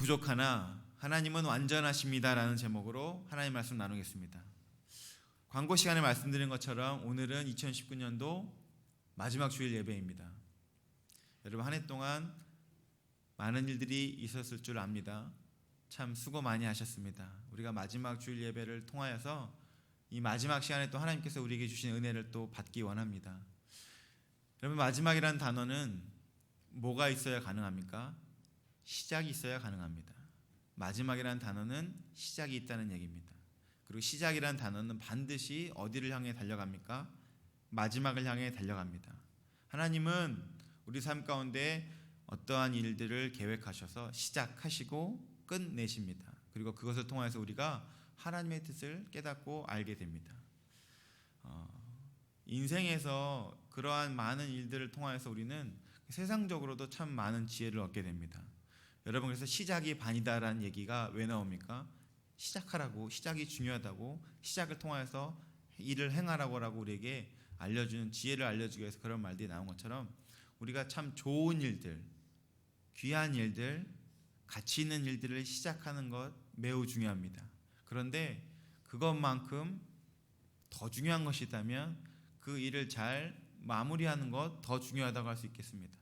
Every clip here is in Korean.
부족하나 하나님은 완전하십니다라는 제목으로 하나님 말씀 나누겠습니다. 광고 시간에 말씀드린 것처럼 오늘은 2019년도 마지막 주일 예배입니다. 여러분, 한 해 동안 많은 일들이 있었을 줄 압니다. 참 수고 많이 하셨습니다. 우리가 마지막 주일 예배를 통하여서 이 마지막 시간에 또 하나님께서 우리에게 주신 은혜를 또 받기 원합니다. 여러분, 마지막이라는 단어는 뭐가 있어야 가능합니까? 시작이 있어야 가능합니다. 마지막이라는 단어는 시작이 있다는 얘기입니다. 그리고 시작이라는 단어는 반드시 어디를 향해 달려갑니까? 마지막을 향해 달려갑니다. 하나님은 우리 삶 가운데 어떠한 일들을 계획하셔서 시작하시고 끝내십니다. 그리고 그것을 통해서 우리가 하나님의 뜻을 깨닫고 알게 됩니다. 인생에서 그러한 많은 일들을 통해서 우리는 세상적으로도 참 많은 지혜를 얻게 됩니다. 여러분, 그래서 시작이 반이다라는 얘기가 왜 나옵니까? 시작하라고, 시작이 중요하다고, 시작을 통해서 일을 행하라고 우리에게 알려주는, 지혜를 알려주기 위해서 그런 말들이 나온 것처럼 우리가 참 좋은 일들, 귀한 일들, 가치 있는 일들을 시작하는 것 매우 중요합니다. 그런데 그것만큼 더 중요한 것이 있다면 그 일을 잘 마무리하는 것 더 중요하다고 할 수 있겠습니다.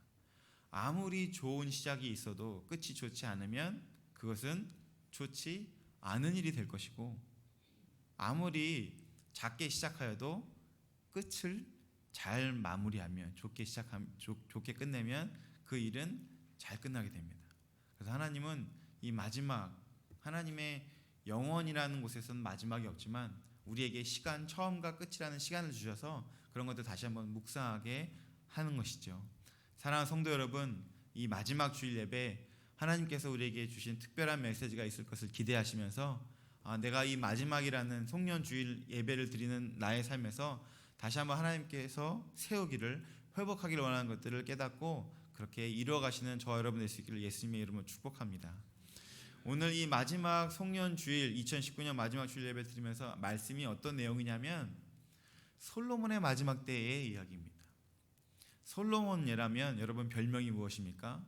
아무리 좋은 시작이 있어도 끝이 좋지 않으면 그것은 좋지 않은 일이 될 것이고, 아무리 작게 시작하여도 끝을 잘 마무리하면, 좋게 끝내면 그 일은 잘 끝나게 됩니다. 그래서 하나님은 이 마지막, 하나님의 영원이라는 곳에서는 마지막이 없지만 우리에게 시간, 처음과 끝이라는 시간을 주셔서 그런 것들 다시 한번 묵상하게 하는 것이죠. 사랑하는 성도 여러분, 이 마지막 주일 예배 하나님께서 우리에게 주신 특별한 메시지가 있을 것을 기대하시면서 내가 이 마지막이라는 송년 주일 예배를 드리는 나의 삶에서 다시 한번 하나님께서 세우기를, 회복하기를 원하는 것들을 깨닫고 그렇게 이루어가시는 저와 여러분 될 수 있기를 예수님의 이름으로 축복합니다. 오늘 이 마지막 송년 주일, 2019년 마지막 주일 예배 드리면서 말씀이 어떤 내용이냐면 솔로몬의 마지막 때의 이야기입니다. 솔로몬이라면 여러분 별명이 무엇입니까?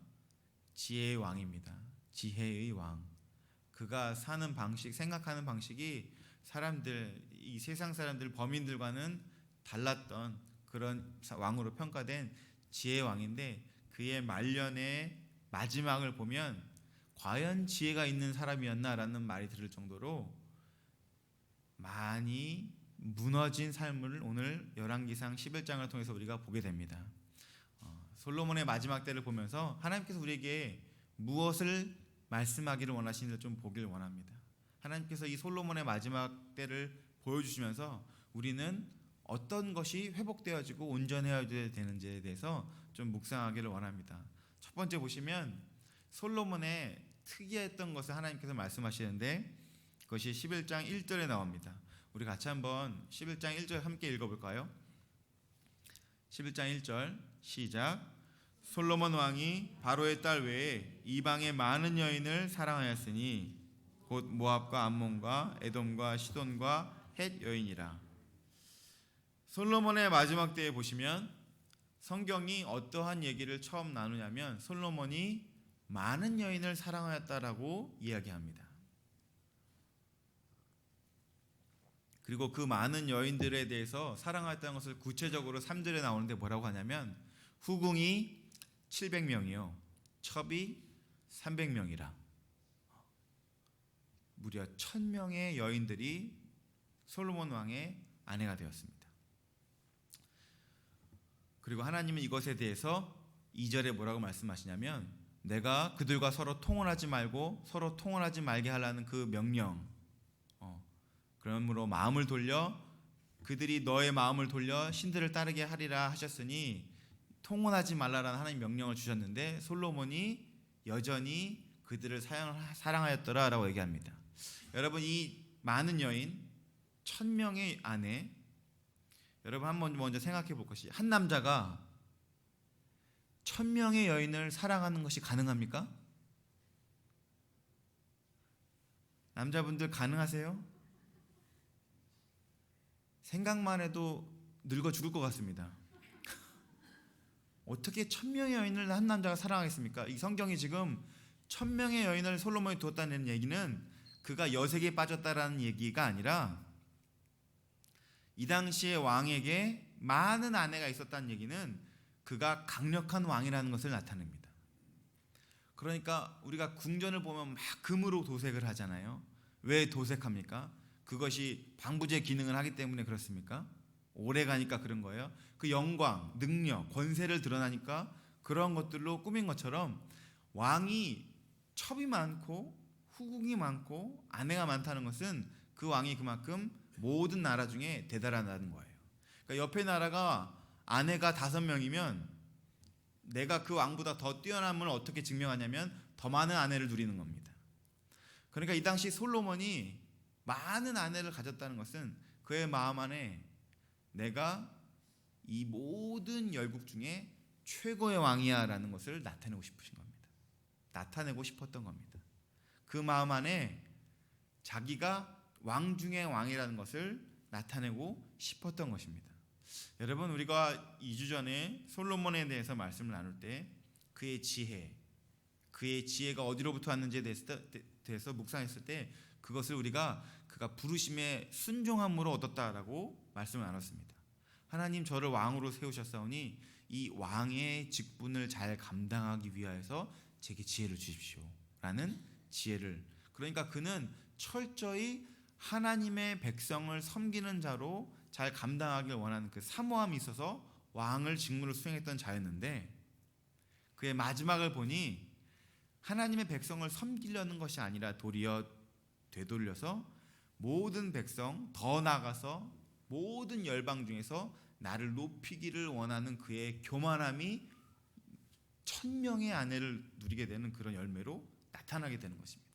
지혜의 왕입니다. 지혜의 왕. 그가 사는 방식, 생각하는 방식이 이 세상 사람들, 범인들과는 달랐던 그런 왕으로 평가된 지혜의 왕인데, 그의 말년의 마지막을 보면 과연 지혜가 있는 사람이었나라는 말이 들을 정도로 많이 무너진 삶을 오늘 열왕기상 11장을 통해서 우리가 보게 됩니다. 솔로몬의 마지막 때를 보면서 하나님께서 우리에게 무엇을 말씀하기를 원하시는지 좀 보기를 원합니다. 하나님께서 이 솔로몬의 마지막 때를 보여주시면서 우리는 어떤 것이 회복되어지고 온전해야 되는지에 대해서 좀 묵상하기를 원합니다. 첫 번째 보시면 솔로몬의 특이했던 것을 하나님께서 말씀하시는데 그것이 11장 1절에 나옵니다. 우리 같이 한번 11장 1절 함께 읽어볼까요? 11장 1절 시작. 솔로몬 왕이 바로의 딸 외에 이방의 많은 여인을 사랑하였으니 곧 모압과 암몬과 에돔과 시돈과 헷 여인이라. 솔로몬의 마지막 때에 보시면 성경이 어떠한 얘기를 처음 나누냐면 솔로몬이 많은 여인을 사랑하였다라고 이야기합니다. 그리고 그 많은 여인들에 대해서 사랑하였다는 것을 구체적으로 3절에 나오는데 뭐라고 하냐면 후궁이 700명이요 첩이 300명이라. 무려 1000명의 여인들이 솔로몬 왕의 아내가 되었습니다. 그리고 하나님은 이것에 대해서 2절에 뭐라고 말씀하시냐면 내가 그들과 서로 통혼하지 말고 서로 통혼하지 말게 하라는 그 명령, 그러므로 마음을 돌려 그들이 너의 마음을 돌려 신들을 따르게 하리라 하셨으니 통혼하지 말라라는 하나님 명령을 주셨는데 솔로몬이 여전히 그들을 사랑하였더라라고 얘기합니다. 여러분, 이 많은 여인 1000명의 아내, 여러분 한번 먼저 생각해 볼 것이, 한 남자가 1000명의 여인을 사랑하는 것이 가능합니까? 남자분들 가능하세요? 생각만 해도 늙어 죽을 것 같습니다. 어떻게 1000명의 여인을 한 남자가 사랑하겠습니까? 이 성경이 지금 천명의 여인을 솔로몬이 두었다는 얘기는 그가 여색에 빠졌다라는 얘기가 아니라 이 당시의 왕에게 많은 아내가 있었다는 얘기는 그가 강력한 왕이라는 것을 나타냅니다. 그러니까 우리가 궁전을 보면 막 금으로 도색을 하잖아요. 왜 도색합니까? 그것이 방부제 기능을 하기 때문에 그렇습니까? 오래 가니까 그런 거예요. 그 영광, 능력, 권세를 드러나니까 그런 것들로 꾸민 것처럼 왕이 첩이 많고 후궁이 많고 아내가 많다는 것은 그 왕이 그만큼 모든 나라 중에 대단하다는 거예요. 그러니까 옆에 나라가 아내가 5명이면 내가 그 왕보다 더 뛰어남을 어떻게 증명하냐면 더 많은 아내를 누리는 겁니다. 그러니까 이 당시 솔로몬이 많은 아내를 가졌다는 것은 그의 마음 안에 내가 이 모든 열국 중에 최고의 왕이야 라는 것을 나타내고 싶으신 겁니다. 나타내고 싶었던 겁니다. 그 마음 안에 자기가 왕 중의 왕이라는 것을 나타내고 싶었던 것입니다. 여러분, 우리가 2주 전에 솔로몬에 대해서 말씀을 나눌 때 그의 지혜가 어디로부터 왔는지에 대해서 묵상했을 때 그것을 그가 부르심에 순종함으로 얻었다라고 말씀을 나눴습니다. 하나님 저를 왕으로 세우셨사오니 이 왕의 직분을 잘 감당하기 위하여서 제게 지혜를 주십시오 라는 지혜를, 그러니까 그는 철저히 하나님의 백성을 섬기는 자로 잘 감당하길 원하는 그 사모함이 있어서 왕을 직무를 수행했던 자였는데 그의 마지막을 보니 하나님의 백성을 섬기려는 것이 아니라 도리어 되돌려서 모든 백성, 더 나아가서 모든 열방 중에서 나를 높이기를 원하는 그의 교만함이 1000명의 아내를 누리게 되는 그런 열매로 나타나게 되는 것입니다.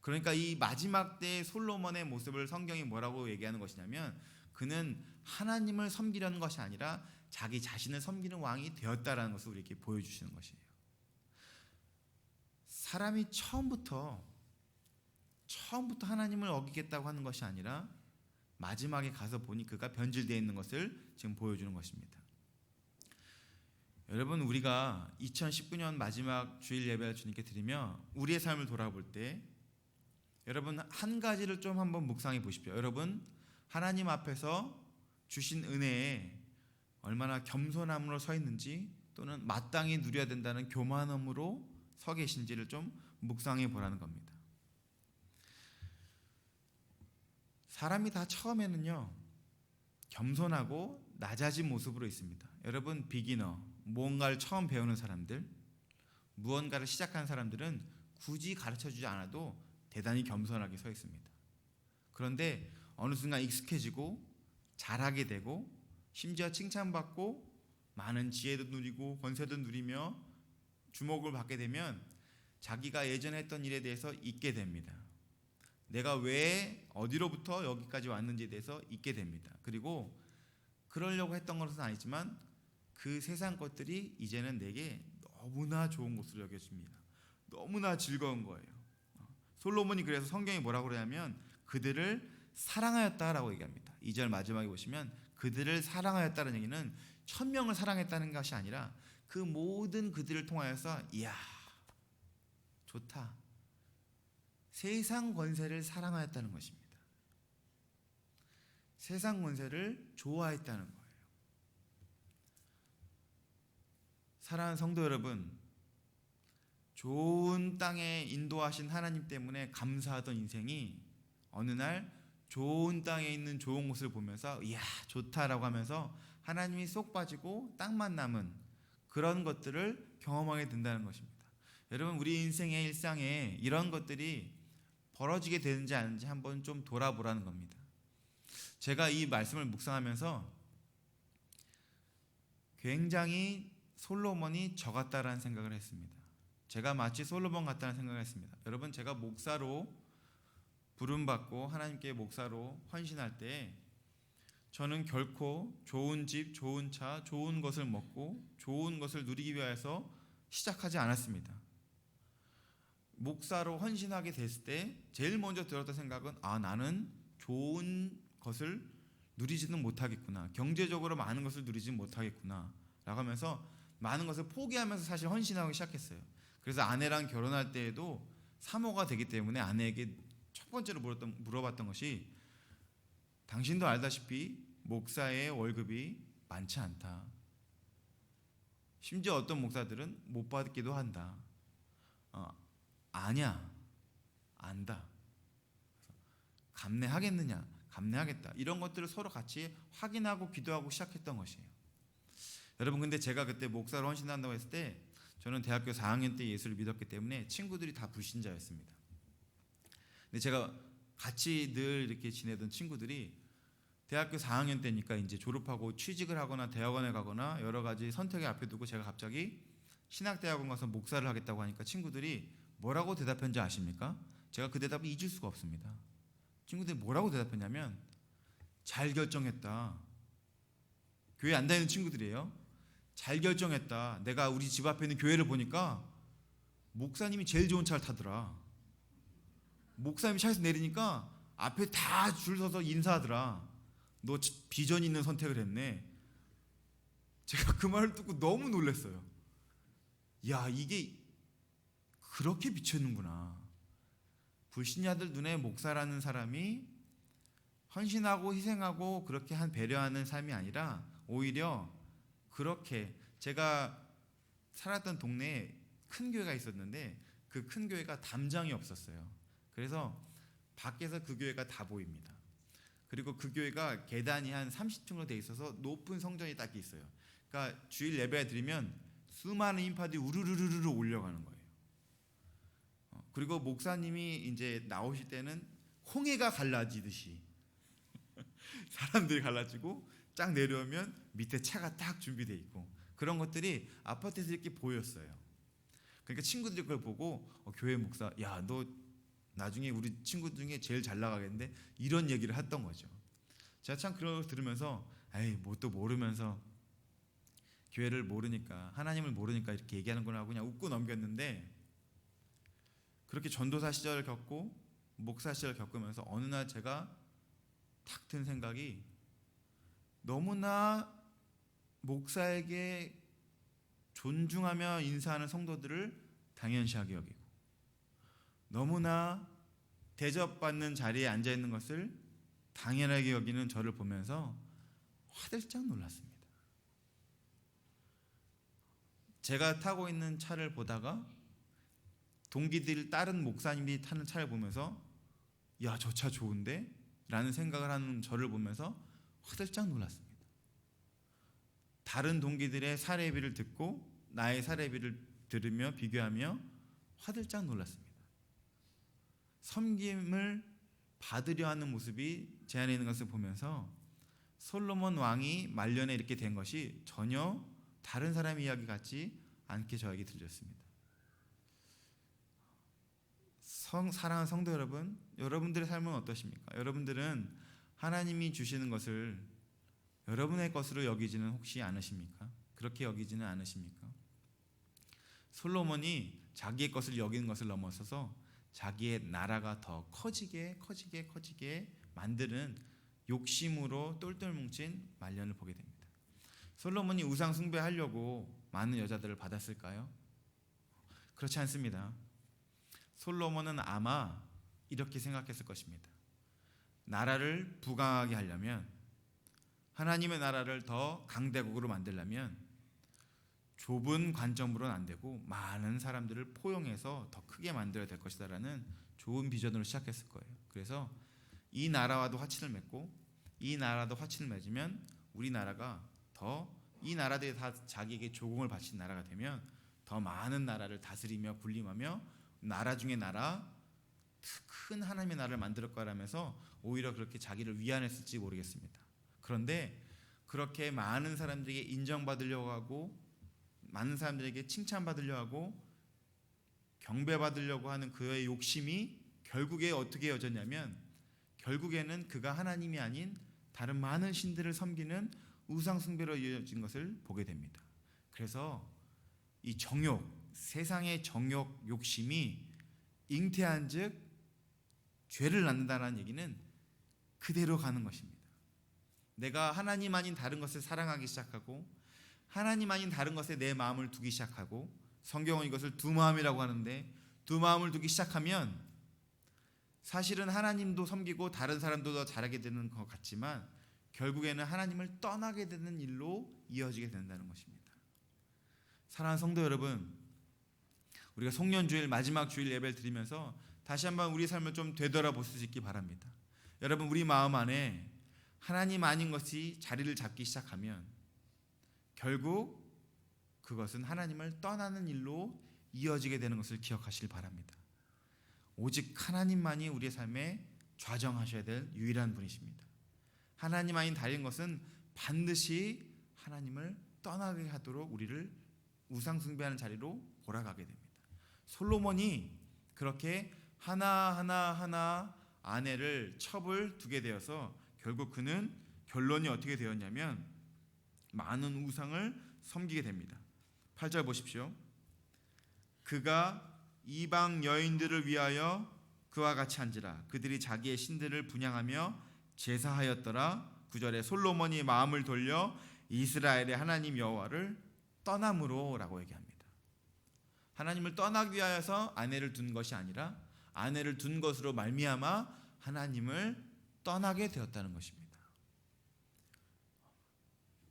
그러니까 이 마지막 때의 솔로몬의 모습을 성경이 뭐라고 얘기하는 것이냐면 그는 하나님을 섬기려는 것이 아니라 자기 자신을 섬기는 왕이 되었다라는 것을 우리에게 보여주시는 것이에요. 사람이 처음부터 하나님을 어기겠다고 하는 것이 아니라 마지막에 가서 보니 그가 변질되어 있는 것을 지금 보여주는 것입니다. 여러분, 우리가 2019년 마지막 주일 예배를 주님께 드리며 우리의 삶을 돌아볼 때 여러분 한 가지를 좀 한번 묵상해 보십시오. 여러분 하나님 앞에서 주신 은혜에 얼마나 겸손함으로 서 있는지, 또는 마땅히 누려야 된다는 교만함으로 서 계신지를 좀 묵상해 보라는 겁니다. 사람이 다 처음에는요 겸손하고 낮아진 모습으로 있습니다. 여러분 비기너, 무언가를 처음 배우는 사람들, 무언가를 시작하는 사람들은 굳이 가르쳐주지 않아도 대단히 겸손하게 서 있습니다. 그런데 어느 순간 익숙해지고 잘하게 되고 심지어 칭찬받고 많은 지혜도 누리고 권세도 누리며 주목을 받게 되면 자기가 예전에 했던 일에 대해서 잊게 됩니다. 내가 왜 어디로부터 여기까지 왔는지에 대해서 잊게 됩니다. 그리고 그러려고 했던 것은 아니지만 그 세상 것들이 이제는 내게 너무나 좋은 것으로 여겨집니다. 너무나 즐거운 거예요. 솔로몬이 그래서 성경이 뭐라고 그러냐면 그들을 사랑하였다라고 얘기합니다. 2절 마지막에 보시면 그들을 사랑하였다는 얘기는 1000명을 사랑했다는 것이 아니라 그 모든 그들을 통하여서 이야 좋다, 세상 권세를 사랑하였다는 것입니다. 세상 권세를 좋아했다는 거예요. 사랑하는 성도 여러분, 좋은 땅에 인도하신 하나님 때문에 감사하던 인생이 어느 날 좋은 땅에 있는 좋은 곳을 보면서 이야 좋다라고 하면서 하나님이 쏙 빠지고 땅만 남은 그런 것들을 경험하게 된다는 것입니다. 여러분 우리 인생의 일상에 이런 것들이 벌어지게 되는지 아닌지 한번 좀 돌아보라는 겁니다. 제가 이 말씀을 묵상하면서 굉장히 솔로몬이 저 같다라는 생각을 했습니다. 제가 마치 솔로몬 같다는 생각을 했습니다. 여러분 제가 목사로 부름받고 하나님께 목사로 헌신할 때 저는 결코 좋은 집, 좋은 차, 좋은 것을 먹고 좋은 것을 누리기 위해서 시작하지 않았습니다. 목사로 헌신하게 됐을 때 제일 먼저 들었던 생각은 나는 좋은 것을 누리지는 못하겠구나, 경제적으로 많은 것을 누리지는 못하겠구나 라고 하면서 많은 것을 포기하면서 사실 헌신하기 시작했어요. 그래서 아내랑 결혼할 때에도 사모가 되기 때문에 아내에게 첫 번째로 물어봤던 것이 당신도 알다시피 목사의 월급이 많지 않다. 심지어 어떤 목사들은 못 받기도 한다. 아냐, 안다. 감내하겠느냐, 감내하겠다. 이런 것들을 서로 같이 확인하고 기도하고 시작했던 것이에요. 여러분, 근데 제가 그때 목사로 헌신한다고 했을 때 저는 대학교 4학년 때 예수를 믿었기 때문에 친구들이 다 불신자였습니다. 근데 제가 같이 늘 이렇게 지내던 친구들이 대학교 4학년 때니까 이제 졸업하고 취직을 하거나 대학원에 가거나 여러 가지 선택의 앞에 두고 제가 갑자기 신학대학원 가서 목사를 하겠다고 하니까 친구들이 뭐라고 대답했는지 아십니까? 제가 그 대답을 잊을 수가 없습니다. 친구들이 뭐라고 대답했냐면 잘 결정했다. 교회 안 다니는 친구들이에요. 잘 결정했다. 내가 우리 집 앞에 있는 교회를 보니까 목사님이 제일 좋은 차를 타더라. 목사님이 차에서 내리니까 앞에 다 줄 서서 인사하더라. 너 비전 있는 선택을 했네. 제가 그 말을 듣고 너무 놀랐어요. 야, 이게 그렇게 비쳤는구나. 불신자들 눈에 목사라는 사람이 헌신하고 희생하고 그렇게 배려하는 삶이 아니라 오히려 그렇게, 제가 살았던 동네에 큰 교회가 있었는데 그 큰 교회가 담장이 없었어요. 그래서 밖에서 그 교회가 다 보입니다. 그리고 그 교회가 계단이 한 30층으로 돼 있어서 높은 성전이 딱 있어요. 그러니까 주일 예배 드리면 수많은 인파들이 우르르르르 올려가는 거예요. 그리고 목사님이 이제 나오실 때는 홍해가 갈라지듯이 사람들이 갈라지고 쫙 내려오면 밑에 차가 딱 준비되어 있고 그런 것들이 아파트에서 이렇게 보였어요. 그러니까 친구들이 그걸 보고 교회 목사, 야, 너 나중에 우리 친구 중에 제일 잘 나가겠는데, 이런 얘기를 했던 거죠. 제가 참 그걸 들으면서 에이, 뭐 또 모르면서 교회를 모르니까, 하나님을 모르니까 이렇게 얘기하는구나 하고 그냥 웃고 넘겼는데, 그렇게 전도사 시절을 겪고 목사 시절을 겪으면서 어느 날 제가 탁 든 생각이, 너무나 목사에게 존중하며 인사하는 성도들을 당연시하게 여기고, 너무나 대접받는 자리에 앉아있는 것을 당연하게 여기는 저를 보면서 화들짝 놀랐습니다. 제가 타고 있는 차를 보다가 동기들, 다른 목사님들이 타는 차를 보면서 야, 저 차 좋은데? 라는 생각을 하는 저를 보면서 화들짝 놀랐습니다. 다른 동기들의 사례비를 듣고 나의 사례비를 들으며 비교하며 화들짝 놀랐습니다. 섬김을 받으려 하는 모습이 제 안에 있는 것을 보면서 솔로몬 왕이 말년에 이렇게 된 것이 전혀 다른 사람 이야기 같지 않게 저에게 들렸습니다. 사랑하는 성도 여러분, 여러분들의 삶은 어떠십니까? 여러분들은 하나님이 주시는 것을 여러분의 것으로 여기지는 혹시 않으십니까? 그렇게 여기지는 않으십니까? 솔로몬이 자기의 것을 여기는 것을 넘어서서 자기의 나라가 더 커지게 만드는 욕심으로 똘똘 뭉친 말년을 보게 됩니다. 솔로몬이 우상 숭배하려고 많은 여자들을 받았을까요? 그렇지 않습니다. 솔로몬은 아마 이렇게 생각했을 것입니다. 나라를 부강하게 하려면, 하나님의 나라를 더 강대국으로 만들려면 좁은 관점으로는 안 되고 많은 사람들을 포용해서 더 크게 만들어야 될 것이다라는 좋은 비전으로 시작했을 거예요. 그래서 이 나라와도 화친을 맺고 이 나라도 화친을 맺으면 우리나라가 더, 이 나라들이 다 자기에게 조공을 바친 나라가 되면 더 많은 나라를 다스리며 군림하며 나라 중에 나라, 큰 하나님의 나라를 만들 거라면서 오히려 그렇게 자기를 위안했을지 모르겠습니다. 그런데 그렇게 많은 사람들에게 인정받으려고 하고 많은 사람들에게 칭찬받으려고 하고 경배받으려고 하는 그의 욕심이 결국에 어떻게 이어졌냐면, 결국에는 그가 하나님이 아닌 다른 많은 신들을 섬기는 우상 숭배로 이어진 것을 보게 됩니다. 그래서 이 정욕, 세상의 정욕, 욕심이 잉태한즉 죄를 낳는다는 얘기는 그대로 가는 것입니다. 내가 하나님 아닌 다른 것을 사랑하기 시작하고 하나님 아닌 다른 것에 내 마음을 두기 시작하고 성경은 이것을 두 마음이라고 하는데, 두 마음을 두기 시작하면 사실은 하나님도 섬기고 다른 사람도 더 잘하게 되는 것 같지만 결국에는 하나님을 떠나게 되는 일로 이어지게 된다는 것입니다. 사랑하는 성도 여러분, 우리가 송년주일 마지막 주일 예배를 드리면서 다시 한번 우리 삶을 좀 되돌아볼 수 있기 바랍니다. 여러분, 우리 마음 안에 하나님 아닌 것이 자리를 잡기 시작하면 결국 그것은 하나님을 떠나는 일로 이어지게 되는 것을 기억하시길 바랍니다. 오직 하나님만이 우리의 삶에 좌정하셔야 될 유일한 분이십니다. 하나님 아닌 다른 것은 반드시 하나님을 떠나게 하도록 우리를 우상 숭배하는 자리로 몰아가게 됩니다. 솔로몬이 그렇게 하나하나 아내를 첩을 두게 되어서 결국 그는 결론이 어떻게 되었냐면 많은 우상을 섬기게 됩니다. 8절 보십시오. 그가 이방 여인들을 위하여 그와 같이 한지라 그들이 자기의 신들을 분향하며 제사하였더라. 9절에 솔로몬이 마음을 돌려 이스라엘의 하나님 여호와를 떠남으로 라고 얘기합니다. 하나님을 떠나기 위하여서 아내를 둔 것이 아니라 아내를 둔 것으로 말미암아 하나님을 떠나게 되었다는 것입니다.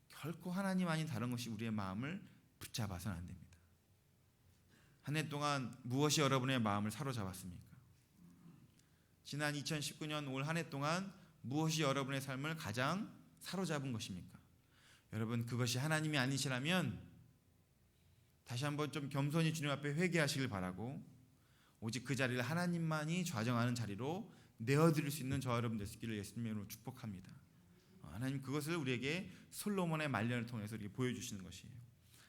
결코 하나님 아닌 다른 것이 우리의 마음을 붙잡아서는 안 됩니다. 한 해 동안 무엇이 여러분의 마음을 사로잡았습니까? 지난 2019년 올 한 해 동안 무엇이 여러분의 삶을 가장 사로잡은 것입니까? 여러분, 그것이 하나님이 아니시라면 다시 한번 좀 겸손히 주님 앞에 회개하시길 바라고 오직 그 자리를 하나님만이 좌정하는 자리로 내어드릴 수 있는 저와 여러분 되시기를 예수님으로 축복합니다. 하나님 그것을 우리에게 솔로몬의 말년을 통해서 이렇게 보여주시는 것이에요.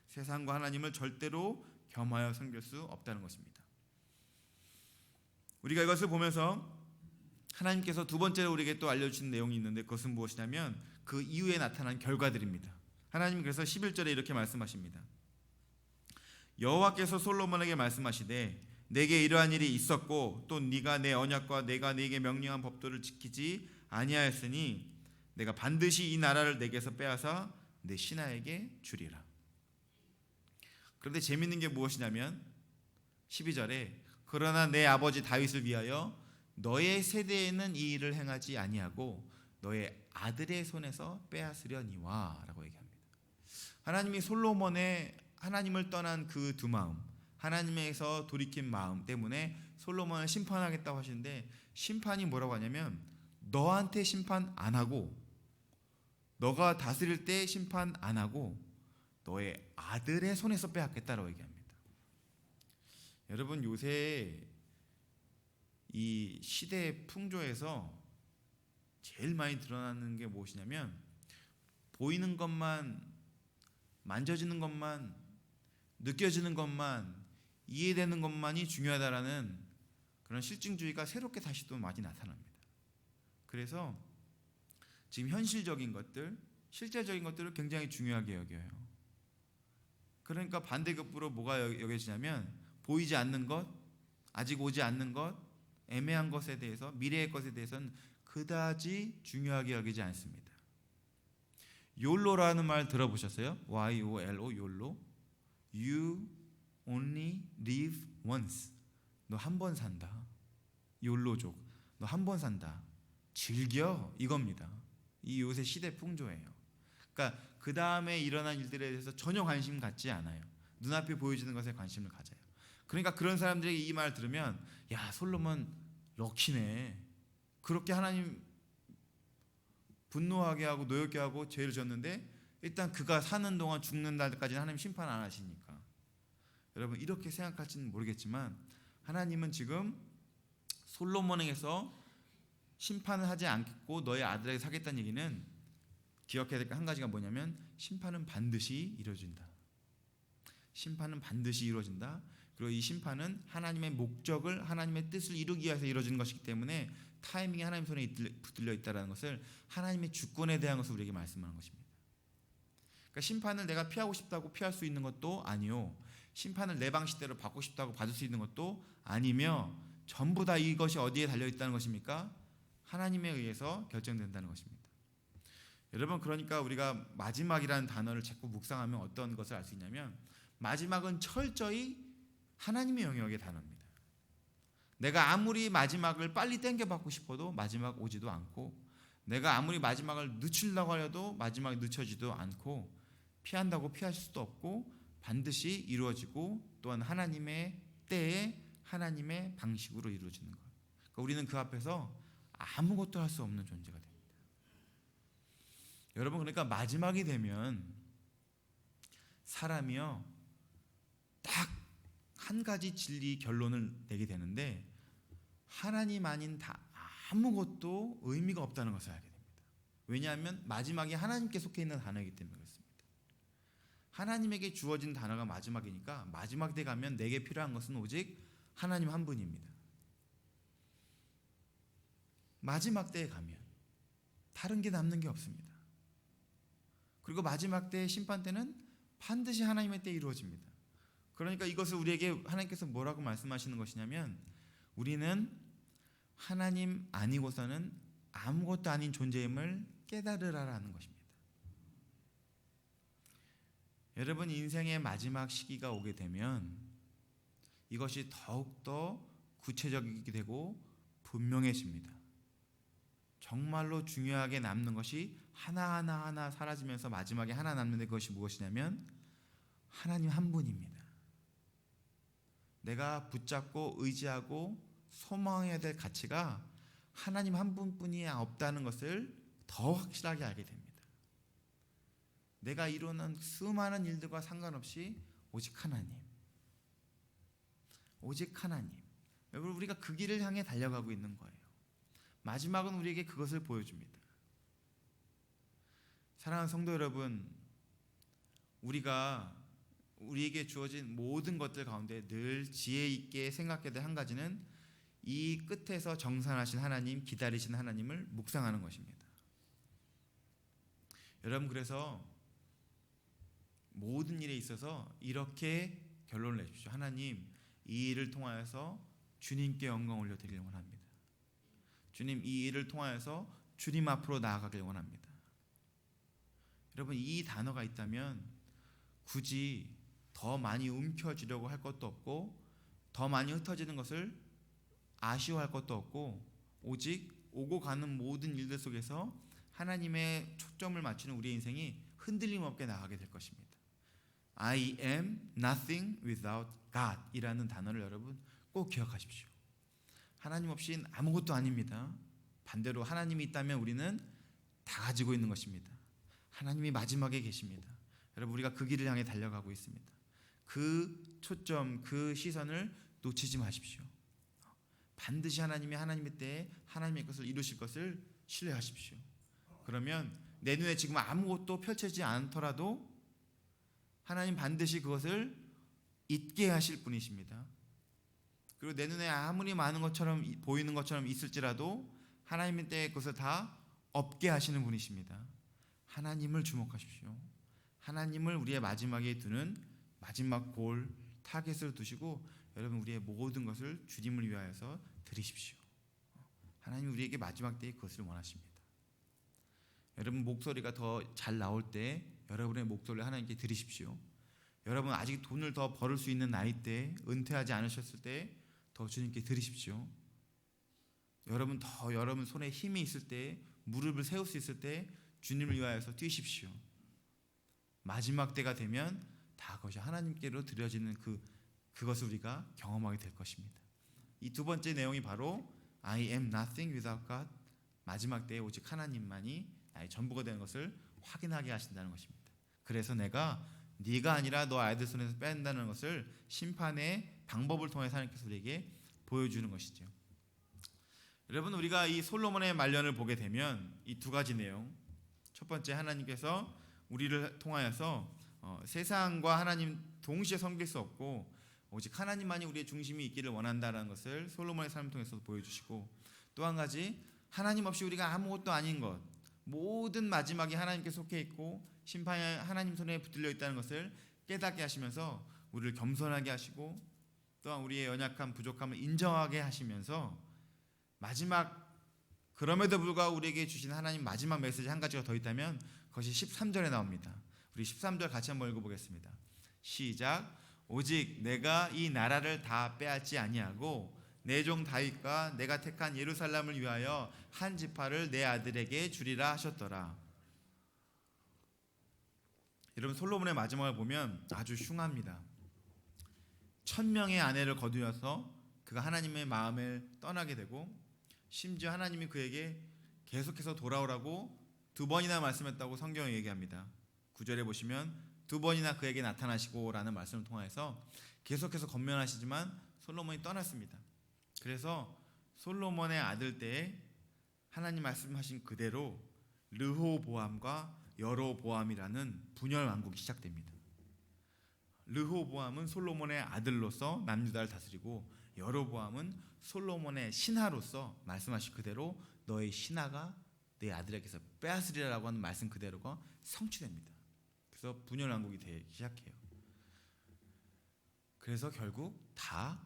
세상과 하나님을 절대로 겸하여 섬길 수 없다는 것입니다. 우리가 이것을 보면서 하나님께서 두 번째로 우리에게 또 알려주신 내용이 있는데 그것은 무엇이냐면 그 이후에 나타난 결과들입니다. 하나님 그래서 11절에 이렇게 말씀하십니다. 여호와께서 솔로몬에게 말씀하시되 내게 이러한 일이 있었고 또 네가 내 언약과 내가 네게 명령한 법도를 지키지 아니하였으니 내가 반드시 이 나라를 내게서 빼앗아 내 신하에게 주리라. 그런데 재밌는 게 무엇이냐면 12절에 그러나 내 아버지 다윗을 위하여 너의 세대에는 이 일을 행하지 아니하고 너의 아들의 손에서 빼앗으려니와 라고 얘기합니다. 하나님이 솔로몬의 하나님을 떠난 그 두 마음, 하나님에서 돌이킨 마음 때문에 솔로몬을 심판하겠다고 하시는데 심판이 뭐라고 하냐면 너한테 심판 안 하고 너가 다스릴 때 심판 안 하고 너의 아들의 손에서 빼앗겠다라고 얘기합니다. 여러분, 요새 이 시대의 풍조에서 제일 많이 드러나는 게 무엇이냐면 보이는 것만, 만져지는 것만, 느껴지는 것만, 이해되는 것만이 중요하다라는 그런 실증주의가 새롭게 다시 또 많이 나타납니다. 그래서 지금 현실적인 것들, 실제적인 것들을 굉장히 중요하게 여겨요. 그러니까 반대급부로 뭐가 여겨지냐면 보이지 않는 것, 아직 오지 않는 것, 애매한 것에 대해서, 미래의 것에 대해서는 그다지 중요하게 여기지 않습니다. YOLO라는 말 들어보셨어요? YOLO, YOLO. You only live once. 너 한 번 산다. 욜로족. 너 한 번 산다. 즐겨. 이겁니다. 이 요새 시대 풍조예요. 그러니까 그 다음에 일어난 일들에 대해서 전혀 관심 갖지 않아요. 눈앞에 보여지는 것에 관심을 가져요. 그러니까 그런 사람들에게 이 말 들으면 야, 솔로몬 럭키네. 그렇게 하나님 분노하게 하고 노엽게 하고 죄를 졌는데 일단 그가 사는 동안 죽는 날까지는 하나님 심판 안 하시니까. 여러분, 이렇게 생각할지는 모르겠지만 하나님은 지금 솔로몬에게서 심판을 하지 않겠고 너의 아들에게 사겠다는 얘기는 기억해야 될 한 가지가 뭐냐면 심판은 반드시 이루어진다. 심판은 반드시 이루어진다. 그리고 이 심판은 하나님의 목적을, 하나님의 뜻을 이루기 위해서 이루어지는 것이기 때문에 타이밍이 하나님 손에 붙들려 있다는 것을 하나님의 주권에 대한 것을 우리에게 말씀하는 것입니다. 그러니까 심판을 내가 피하고 싶다고 피할 수 있는 것도 아니요, 심판을 내 방식대로 받고 싶다고 받을 수 있는 것도 아니며 전부 다 이것이 어디에 달려있다는 것입니까? 하나님에 의해서 결정된다는 것입니다. 여러분, 그러니까 우리가 마지막이라는 단어를 자꾸 묵상하면 어떤 것을 알 수 있냐면 마지막은 철저히 하나님의 영역의 단어입니다. 내가 아무리 마지막을 빨리 땡겨받고 싶어도 마지막 오지도 않고, 내가 아무리 마지막을 늦추려고 하려도 마지막이 늦춰지도 않고, 피한다고 피할 수도 없고 반드시 이루어지고, 또한 하나님의 때에 하나님의 방식으로 이루어지는 것. 그러니까 우리는 그 앞에서 아무것도 할 수 없는 존재가 됩니다. 여러분, 그러니까 마지막이 되면 사람이요 딱 한 가지 진리 결론을 내게 되는데, 하나님 아닌 다 아무것도 의미가 없다는 것을 알게 됩니다. 왜냐하면 마지막이 하나님께 속해 있는 단어이기 때문에 그렇습니다. 하나님에게 주어진 단어가 마지막이니까 마지막 때 가면 내게 필요한 것은 오직 하나님 한 분입니다. 마지막 때에 가면 다른 게 남는 게 없습니다. 그리고 마지막 때의 심판 때는 반드시 하나님의 때에 이루어집니다. 그러니까 이것을 우리에게 하나님께서 뭐라고 말씀하시는 것이냐면, 우리는 하나님 아니고서는 아무것도 아닌 존재임을 깨달으라라는 것입니다. 여러분, 인생의 마지막 시기가 오게 되면 이것이 더욱더 구체적이게 되고 분명해집니다. 정말로 중요하게 남는 것이 하나하나 사라지면서 마지막에 하나 남는 것이 무엇이냐면 하나님 한 분입니다. 내가 붙잡고 의지하고 소망해야 될 가치가 하나님 한 분뿐이 없다는 것을 더 확실하게 알게 됩니다. 내가 이루는 수많은 일들과 상관없이 오직 하나님, 오직 하나님. 여러분, 우리가 그 길을 향해 달려가고 있는 거예요. 마지막은 우리에게 그것을 보여줍니다. 사랑하는 성도 여러분, 우리에게 주어진 모든 것들 가운데 늘 지혜 있게 생각해야 될 한 가지는 이 끝에서 정산하신 하나님, 기다리신 하나님을 묵상하는 것입니다. 여러분, 그래서 모든 일에 있어서 이렇게 결론을 내주십시오. 하나님, 이 일을 통하여서 주님께 영광 올려드리길 원합니다. 주님, 이 일을 통하여서 주님 앞으로 나아가길 원합니다. 여러분, 이 단어가 있다면 굳이 더 많이 움켜쥐려고 할 것도 없고, 더 많이 흩어지는 것을 아쉬워할 것도 없고, 오직 오고 가는 모든 일들 속에서 하나님의 초점을 맞추는 우리의 인생이 흔들림 없게 나가게 될 것입니다. I am nothing without God 이라는 단어를 여러분 꼭 기억하십시오. 하나님 없이는 아무것도 아닙니다. 반대로 하나님이 있다면 우리는 다 가지고 있는 것입니다. 하나님이 마지막에 계십니다. 여러분, 우리가 그 길을 향해 달려가고 있습니다. 그 초점, 그 시선을 놓치지 마십시오. 반드시 하나님의 때에 하나님의 것을 이루실 것을 신뢰하십시오. 그러면 내 눈에 지금 아무것도 펼쳐지지 않더라도 하나님 반드시 그것을 있게 하실 분이십니다. 그리고 내 눈에 아무리 많은 것처럼 보이는 것처럼 있을지라도 하나님의 때에 그것을 다 없게 하시는 분이십니다. 하나님을 주목하십시오. 하나님을 우리의 마지막에 두는 마지막 골, 타겟을 두시고 여러분, 우리의 모든 것을 주님을 위하여서 드리십시오. 하나님 우리에게 마지막 때에 그것을 원하십니다. 여러분, 목소리가 더 잘 나올 때 여러분의 목소리를 하나님께 드리십시오. 여러분, 아직 돈을 더 벌을 수 있는 나이 때, 은퇴하지 않으셨을 때 더 주님께 드리십시오. 여러분 손에 힘이 있을 때, 무릎을 세울 수 있을 때 주님을 위하여서 뛰십시오. 마지막 때가 되면 다 그것이 하나님께로 드려지는 그것을 우리가 경험하게 될 것입니다. 이 두 번째 내용이 바로 I am nothing without God. 마지막 때에 오직 하나님만이 나의 전부가 되는 것을 확인하게 하신다는 것입니다. 그래서 내가 네가 아니라 너 아이들 손에서 뺀다는 것을 심판의 방법을 통해서 하나님께서 우리에게 보여주는 것이죠. 여러분, 우리가 이 솔로몬의 말년을 보게 되면 이 두 가지 내용, 첫 번째, 하나님께서 우리를 통하여서 세상과 하나님 동시에 섬길 수 없고 오직 하나님만이 우리의 중심이 있기를 원한다는 것을 솔로몬의 삶을 통해서 보여주시고, 또 한 가지, 하나님 없이 우리가 아무것도 아닌 것, 모든 마지막이 하나님께 속해 있고 심판이 하나님 손에 붙들려 있다는 것을 깨닫게 하시면서 우리를 겸손하게 하시고, 또한 우리의 연약함, 부족함을 인정하게 하시면서 마지막, 그럼에도 불구하고 우리에게 주신 하나님 마지막 메시지 한 가지가 더 있다면 그것이 13절에 나옵니다. 우리 13절 같이 한번 읽어보겠습니다. 시작. 오직 내가 이 나라를 다 빼앗지 아니하고 내 종 다윗과 내가 택한 예루살렘을 위하여 한 지파를 내 아들에게 주리라 하셨더라. 여러분, 솔로몬의 마지막을 보면 아주 흉합니다. 1000명의 아내를 거두어서 그가 하나님의 마음을 떠나게 되고, 심지어 하나님이 그에게 계속해서 돌아오라고 2번이나 말씀했다고 성경이 얘기합니다. 9절에 보시면 2번이나 그에게 나타나시고 라는 말씀을 통해서 계속해서 권면하시지만 솔로몬이 떠났습니다. 그래서 솔로몬의 아들 때에 하나님 말씀하신 그대로 르호보암과 여로보암이라는 분열 왕국이 시작됩니다. 르호보암은 솔로몬의 아들로서 남유다를 다스리고, 여로보암은 솔로몬의 신하로서 말씀하신 그대로 너의 신하가 내 아들에게서 빼앗으리라고 하는 말씀 그대로가 성취됩니다. 그래서 분열 왕국이 되기 시작해요. 그래서 결국 다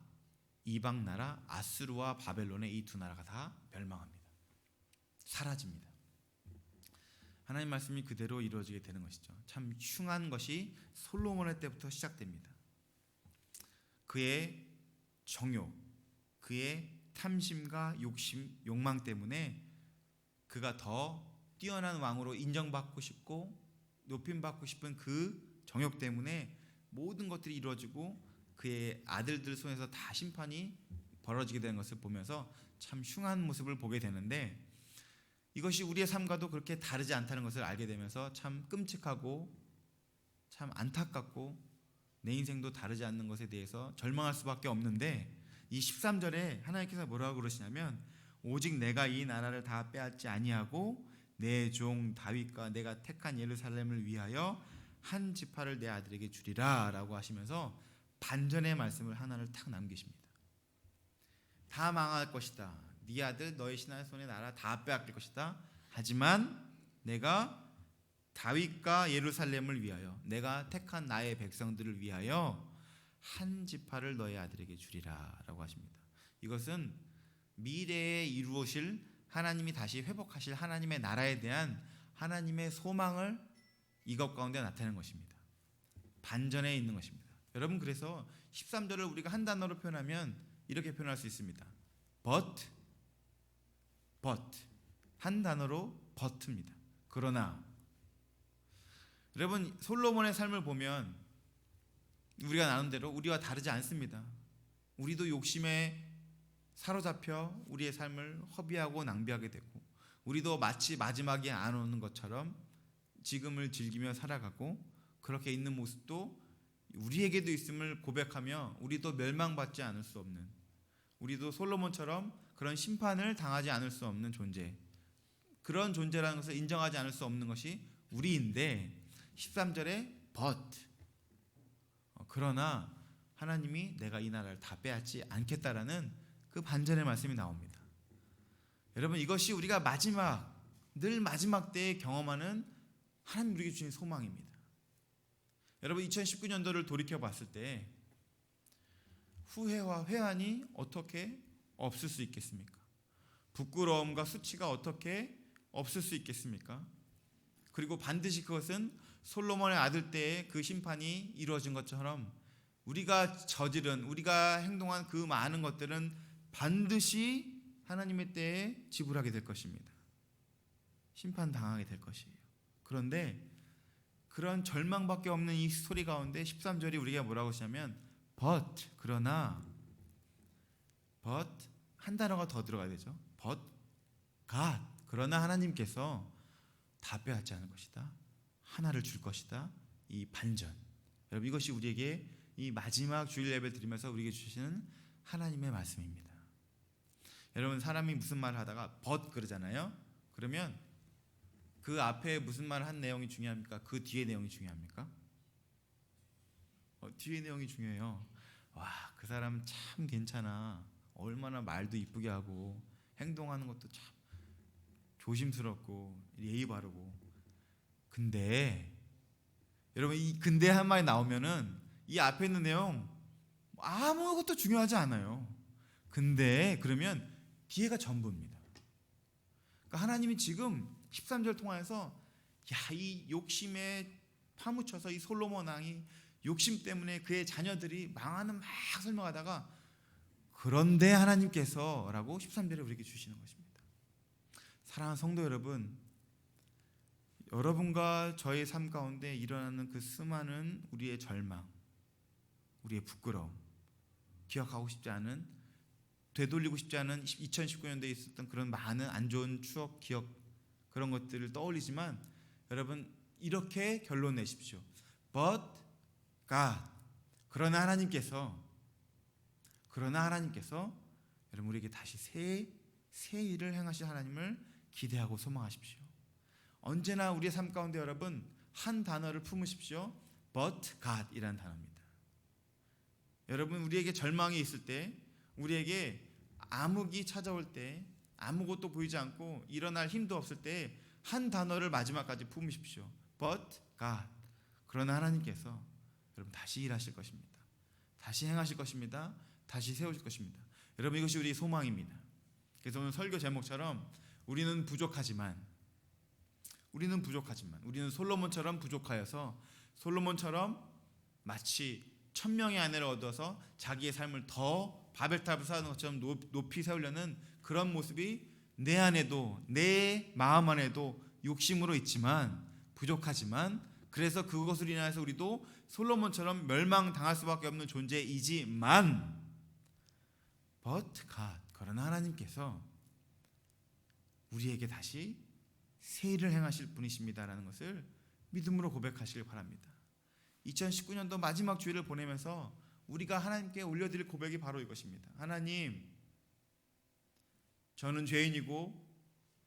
이방 나라 아수르와 바벨론의 이 두 나라가 다 멸망합니다. 사라집니다. 하나님 말씀이 그대로 이루어지게 되는 것이죠. 참 흉한 것이 솔로몬의 때부터 시작됩니다. 그의 정욕, 그의 탐심과 욕심, 욕망 때문에 그가 더 뛰어난 왕으로 인정받고 싶고 높임받고 싶은 그 정욕 때문에 모든 것들이 이루어지고 그의 아들들 손에서 다 심판이 벌어지게 되는 것을 보면서 참 흉한 모습을 보게 되는데, 이것이 우리의 삶과도 그렇게 다르지 않다는 것을 알게 되면서 참 끔찍하고 참 안타깝고 내 인생도 다르지 않는 것에 대해서 절망할 수밖에 없는데, 이 13절에 하나님께서 뭐라고 그러시냐면 오직 내가 이 나라를 다 빼앗지 아니하고 내 종 다윗과 내가 택한 예루살렘을 위하여 한 지파를 내 아들에게 주리라 라고 하시면서 반전의 말씀을 하나를 탁 남기십니다. 다 망할 것이다. 네 아들 너의 신하의 손에 나라 다 빼앗길 것이다. 하지만 내가 다윗과 예루살렘을 위하여, 내가 택한 나의 백성들을 위하여 한 지파를 너의 아들에게 주리라 라고 하십니다. 이것은 미래에 이루어질 하나님이 다시 회복하실 하나님의 나라에 대한 하나님의 소망을 이것 가운데 나타내는 것입니다. 반전에 있는 것입니다. 여러분, 그래서 13절을 우리가 한 단어로 표현하면 이렇게 표현할 수 있습니다. but 한 단어로 but입니다. 그러나. 여러분, 솔로몬의 삶을 보면 우리가 나눈 대로 우리와 다르지 않습니다. 우리도 욕심에 사로잡혀 우리의 삶을 허비하고 낭비하게 되고, 우리도 마치 마지막이 안 오는 것처럼 지금을 즐기며 살아가고, 그렇게 있는 모습도 우리에게도 있음을 고백하며 우리도 멸망받지 않을 수 없는, 우리도 솔로몬처럼 그런 심판을 당하지 않을 수 없는 존재, 그런 존재라는 것을 인정하지 않을 수 없는 것이 우리인데, 13절에 but 그러나 하나님이 내가 이 나라를 다 빼앗지 않겠다라는 그 반전의 말씀이 나옵니다. 여러분, 이것이 우리가 늘 마지막 때에 경험하는 하나님 우리에게 주신 소망입니다. 여러분, 2019년도를 돌이켜 봤을 때 후회와 회한이 어떻게 없을 수 있겠습니까? 부끄러움과 수치가 어떻게 없을 수 있겠습니까? 그리고 반드시 그것은 솔로몬의 아들 때의 그 심판이 이루어진 것처럼 우리가 행동한 그 많은 것들은 반드시 하나님의 때에 지불하게 될 것입니다. 심판당하게 될 것이에요. 그런데 그런 절망밖에 없는 이 스토리 가운데 13절이 우리가 뭐라고 하시냐면 but 그러나, but 한 단어가 더 들어가야 되죠. but God, 그러나 하나님께서 다 빼앗지 않을 것이다. 하나를 줄 것이다. 이 반전. 여러분, 이것이 우리에게 이 마지막 주일 예배 드리면서 우리에게 주시는 하나님의 말씀입니다. 여러분, 사람이 무슨 말을 하다가 but 그러잖아요. 그러면 그 앞에 무슨 말을 한 내용이 중요합니까? 그 뒤에 내용이 중요합니까? 뒤에 내용이 중요해요. 와, 그 사람 참 괜찮아. 얼마나 말도 이쁘게 하고 행동하는 것도 참 조심스럽고 예의 바르고. 근데 여러분, 이 근데 한 말이 나오면은 이 앞에 있는 내용 아무것도 중요하지 않아요. 근데 그러면 뒤에가 전부입니다. 그러니까 하나님이 지금 13절 통해서 이 욕심에 파묻혀서 이 솔로몬 왕이 욕심 때문에 그의 자녀들이 망하는 막 설명하다가 그런데 하나님께서 라고 13절에 우리에게 주시는 것입니다. 사랑하는 성도 여러분, 여러분과 저의 삶 가운데 일어나는 그 수많은 우리의 절망, 우리의 부끄러움, 기억하고 싶지 않은, 되돌리고 싶지 않은 2019년도에 있었던 그런 많은 안 좋은 추억, 기억, 그런 것들을 떠올리지만 여러분 이렇게 결론 내십시오. But God, 그러나 하나님께서 여러분 우리에게 다시 새 일을 행하실 하나님을 기대하고 소망하십시오. 언제나 우리의 삶 가운데 여러분 한 단어를 품으십시오. But God 이라는 단어입니다. 여러분 우리에게 절망이 있을 때, 우리에게 암흑이 찾아올 때, 아무것도 보이지 않고 일어날 힘도 없을 때 한 단어를 마지막까지 품으십시오. But God, 그러나 하나님께서 여러분 다시 일하실 것입니다. 다시 행하실 것입니다. 다시 세우실 것입니다. 여러분 이것이 우리의 소망입니다. 그래서 오늘 설교 제목처럼 우리는 부족하지만 우리는 솔로몬처럼 부족하여서 솔로몬처럼 마치 1000명의 아내를 얻어서 자기의 삶을 더 바벨탑을 쌓는 것처럼 높이 세우려는 그런 모습이 내 안에도, 내 마음 안에도 욕심으로 있지만, 부족하지만, 그래서 그것으로 인해서 우리도 솔로몬처럼 멸망당할 수밖에 없는 존재이지만, But God, 그러나 하나님께서 우리에게 다시 새 일을 행하실 분이십니다라는 것을 믿음으로 고백하시길 바랍니다. 2019년도 마지막 주일을 보내면서 우리가 하나님께 올려드릴 고백이 바로 이것입니다. 하나님, 저는 죄인이고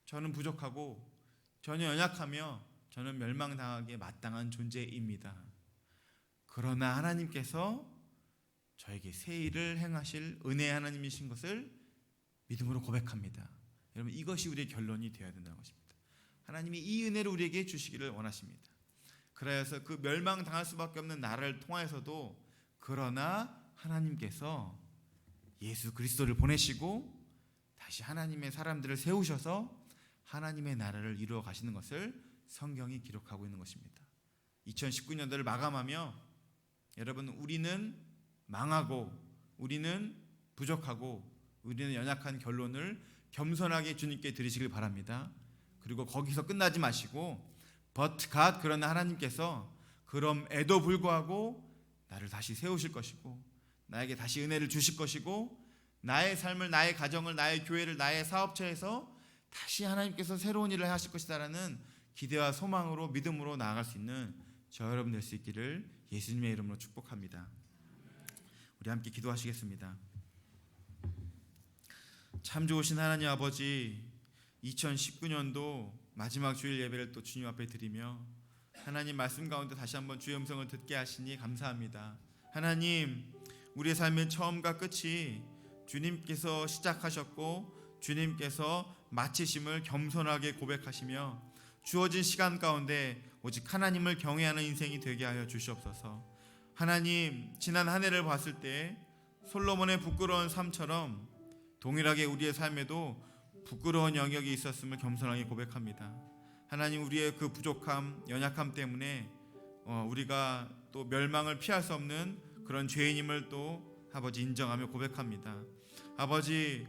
저는 부족하고 저는 연약하며 저는 멸망당하기에 마땅한 존재입니다. 그러나 하나님께서 저에게 새 일을 행하실 은혜의 하나님이신 것을 믿음으로 고백합니다. 여러분 이것이 우리의 결론이 되어야 된다는 것입니다. 하나님이 이 은혜를 우리에게 주시기를 원하십니다. 그래서 그 멸망당할 수밖에 없는 나라를 통하여서도 그러나 하나님께서 예수 그리스도를 보내시고 다시 하나님의 사람들을 세우셔서 하나님의 나라를 이루어 가시는 것을 성경이 기록하고 있는 것입니다. 2019년도를 마감하며 여러분 우리는 망하고 우리는 부족하고 우리는 연약한 결론을 겸손하게 주님께 드리시길 바랍니다. 그리고 거기서 끝나지 마시고 But God, 그러나 하나님께서 그럼에도 불구하고 나를 다시 세우실 것이고 나에게 다시 은혜를 주실 것이고 나의 삶을, 나의 가정을, 나의 교회를, 나의 사업처에서 다시 하나님께서 새로운 일을 하실 것이다라는 기대와 소망으로 믿음으로 나아갈 수 있는 저 여러분 될 수 있기를 예수님의 이름으로 축복합니다. 우리 함께 기도하시겠습니다. 참 좋으신 하나님 아버지, 2019년도 마지막 주일 예배를 또 주님 앞에 드리며 하나님 말씀 가운데 다시 한번 주의 음성을 듣게 하시니 감사합니다. 하나님, 우리의 삶의 처음과 끝이 주님께서 시작하셨고 주님께서 마치심을 겸손하게 고백하시며 주어진 시간 가운데 오직 하나님을 경외하는 인생이 되게 하여 주시옵소서. 하나님, 지난 한 해를 봤을 때 솔로몬의 부끄러운 삶처럼 동일하게 우리의 삶에도 부끄러운 영역이 있었음을 겸손하게 고백합니다. 하나님, 우리의 그 부족함, 연약함 때문에 우리가 또 멸망을 피할 수 없는 그런 죄인임을 또 아버지 인정하며 고백합니다. 아버지,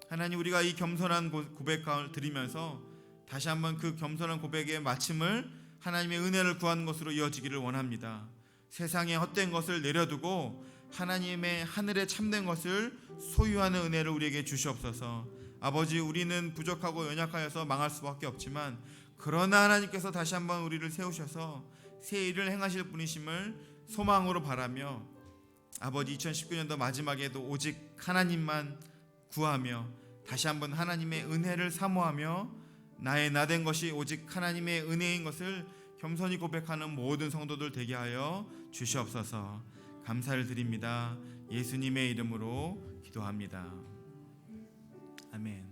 하나님, 우리가 이 겸손한 고백을 드리면서 다시 한번 그 겸손한 고백의 마침을 하나님의 은혜를 구하는 것으로 이어지기를 원합니다. 세상의 헛된 것을 내려두고 하나님의 하늘에 참된 것을 소유하는 은혜를 우리에게 주시옵소서. 아버지, 우리는 부족하고 연약하여서 망할 수밖에 없지만 그러나 하나님께서 다시 한번 우리를 세우셔서 새 일을 행하실 분이심을 소망으로 바라며 아버지, 2019년도 마지막에도 오직 하나님만 구하며 다시 한번 하나님의 은혜를 사모하며 나의 나된 것이 오직 하나님의 은혜인 것을 겸손히 고백하는 모든 성도들 되게 하여 주시옵소서. 감사를 드립니다. 예수님의 이름으로 기도합니다. 아멘.